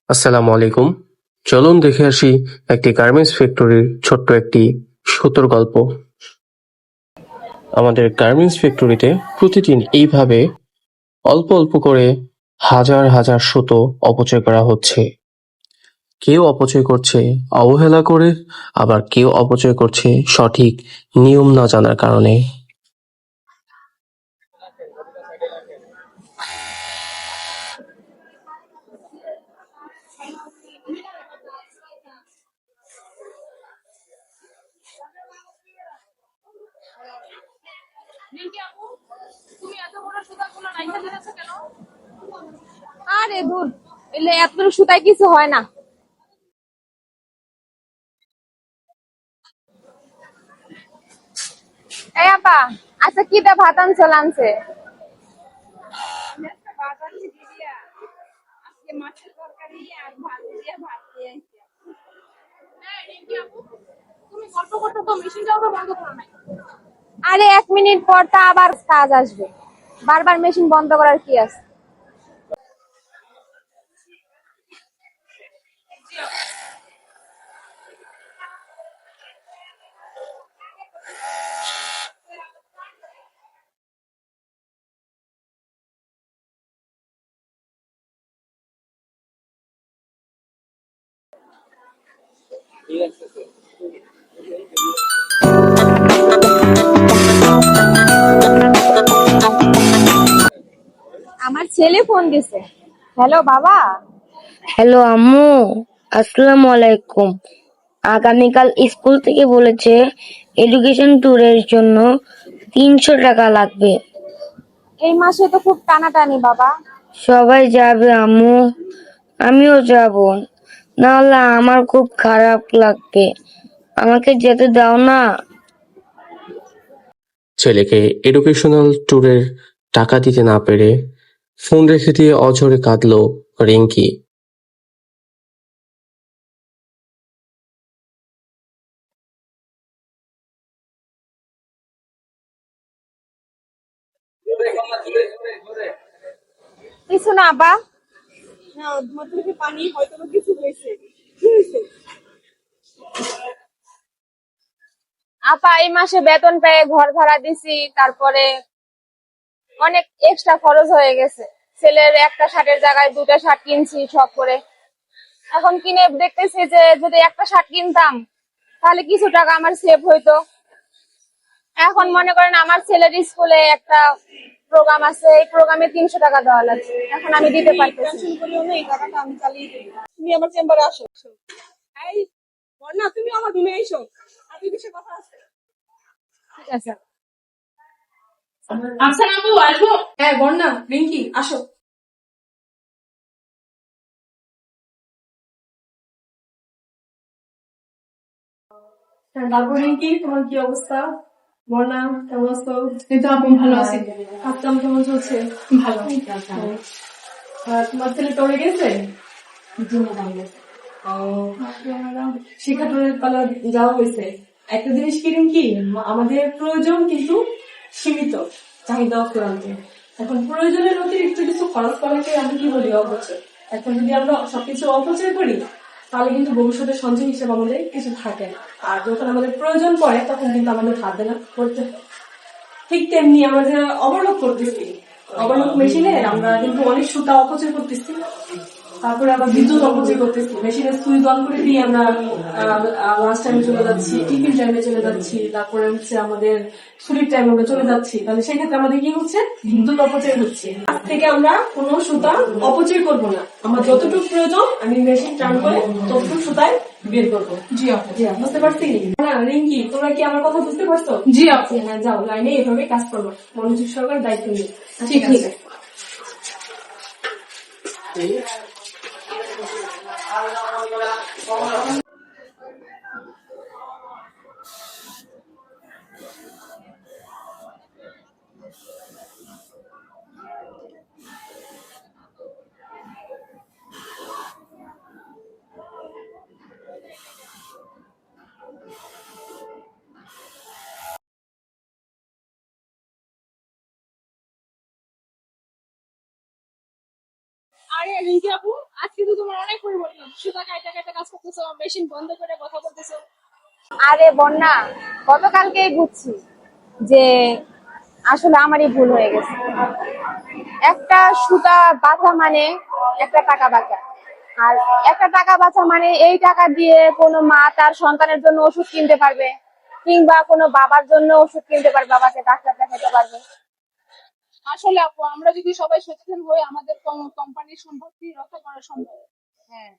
আসসালামু আলাইকুম। চলুন দেখে আসি একটি গার্মেন্টস ফ্যাক্টরির ছোট্ট একটি সুতোর গল্প। আমাদের গার্মেন্টস ফ্যাক্টরিতে প্রতিদিন এইভাবে অল্প অল্প করে হাজার হাজার সুতো অপচয় করা হচ্ছে। কেউ অপচয় করছে অবহেলা করে, আবার কেউ অপচয় করছে সঠিক নিয়ম না জানার কারণে। আরে ধুর, এলে এত সুতায় কিছু হয় না। এই আপা, আচ্ছা কি দা ভাত আনছো লাঞ্চে? আরে 1 মিনিট পর তা আবার কাজ আসবে, বারবার মেশিন বন্ধ করার কি আছে? আমার ছেলে ফোন দিছে। হ্যালো বাবা। হ্যালো আম্মু, আসসালামু আলাইকুম। আগামীকাল স্কুল থেকে বলেছে এডুকেশন ট্যুরের জন্য 300 টাকা লাগবে। এই মাসে তো খুব টানাটানি বাবা। সবাই যাবে আম্মু, আমিও যাব, না হলে আমার খুব খারাপ লাগবে। আমাকে যেতে দাও না। ছেলেকে এডুকেশনাল ট্যুরের টাকা দিতে না পেরে ফোন রেখে দিয়ে অঝরে কাঁদল রিঙ্কি। কিছু না আব্বা। আপা এই মাসে বেতন পেয়ে ঘর ভাড়া দিছি, তারপরে অনেক এক্সট্রা খরচ হয়ে গেছে। ছেলের একটা শার্টের জায়গায় 2টা শার্ট কিনছি শখ করে। এখন কিনে দেখতেছি যে যদি একটা শার্ট কিনতাম তাহলে কিছু টাকা আমার সেভ হইতো। এখন মনে করেন আমার ছেলের স্কুলে একটা প্রোগ্রাম আছে, এই প্রোগ্রামে 300 টাকা দেওয়া লাগবে, এখন আমি দিতে পারতেছি না। এই টাকাটা আমি চালিয়ে দেবো। তুমি আমার চেম্বারে আসো। এই বন্যা, তুমি আমার রুমে এসো, আপনি বিষয়ে কথা আছে। ঠিক আছে। আচ্ছা আপু আসবো। হ্যাঁ বন্যা, রিঙ্কি আসো। হ্যাঁ তারপর রিঙ্কি, তোমার কি অবস্থা? বন্যা কেমন আছো? এই তো আপু ভালো আছি। কাজ কাম কেমন চলছে? ভালো। তোমার ছেলে টরে গেছে? শিক্ষাটোরের পালা যাওয়া হয়েছে। একটা জিনিস কিরম কি, আমাদের প্রয়োজন কিন্তু সীমিত, চাহিদা অক্লান্ত। এখন প্রয়োজনের অতিরিক্ত কিছু খরচ করাকে আমি কি বলি অপচয়। এখন যদি আমরা সবকিছু অপচয় করি তাহলে কিন্তু ভবিষ্যতে সঞ্চয় হিসেবে আমাদের কিছু থাকে না। আর যখন আমাদের প্রয়োজন পড়ে তখন কিন্তু আমাদের থাকে না করতে। ঠিক তেমনি আমরা যে ওভারলোক করতেছি, ওভারলোক মেশিনে আমরা কিন্তু অনেক সুতা অপচয় করতেছি। তারপরে আবার বিদ্যুৎ অপচয় করতেছি, মেশিনের সুইচ অন করে দিয়ে আমরা লাস্ট টাইমে চলে যাচ্ছি, টিফিন টাইমে চলে যাচ্ছি, তারপরে হচ্ছে আমাদের ছুটির টাইমে আমরা চলে যাচ্ছি। তাহলে সেক্ষেত্রে আমাদের কি হচ্ছে, বিদ্যুৎ অপচয় হচ্ছে। আজ থেকে আমরা কোনো সুতা অপচয় করবো না। আমার যতটুকু প্রয়োজন আমি মেশিন টার্ন করে ততটুকু সুতায় বের করবো। জি আপু, জি আপু, বুঝতে পারছি না রিঙ্কি, তোমরা কি আমার কথা বুঝতে পারছো? জি আপু। হ্যাঁ যাও, লাইনে এভাবে কাজ করবো, মনোযোগ সহকারে দায়িত্ব নিয়ে। ঠিক আছে। আরে রিঙ্কি আপু, আজকে তো তোমার অনেক পরিবর্তন মেশিন বন্ধ করে কথা বলতেছো? আরে বন্যা, গতকালকেই বুঝছি যে আসলে আমারই ভুল হয়ে গেছে। একটা সুতা বাঁচা মানে একটা টাকা বাঁচা, আর একটা টাকা বাঁচা মানে এই টাকা দিয়ে কোনো মা তার সন্তানের জন্য ওষুধ কিনতে পারবে, কিংবা কোনো বাবার জন্য ওষুধ কিনতে পারবে, বাবাকে ডাক্তার দেখাতে পারবে। আসলে আপু, আমরা যদি সবাই সচেতন হই আমাদের কোম্পানির সম্পত্তি রক্ষা করা সম্ভব। হ্যাঁ।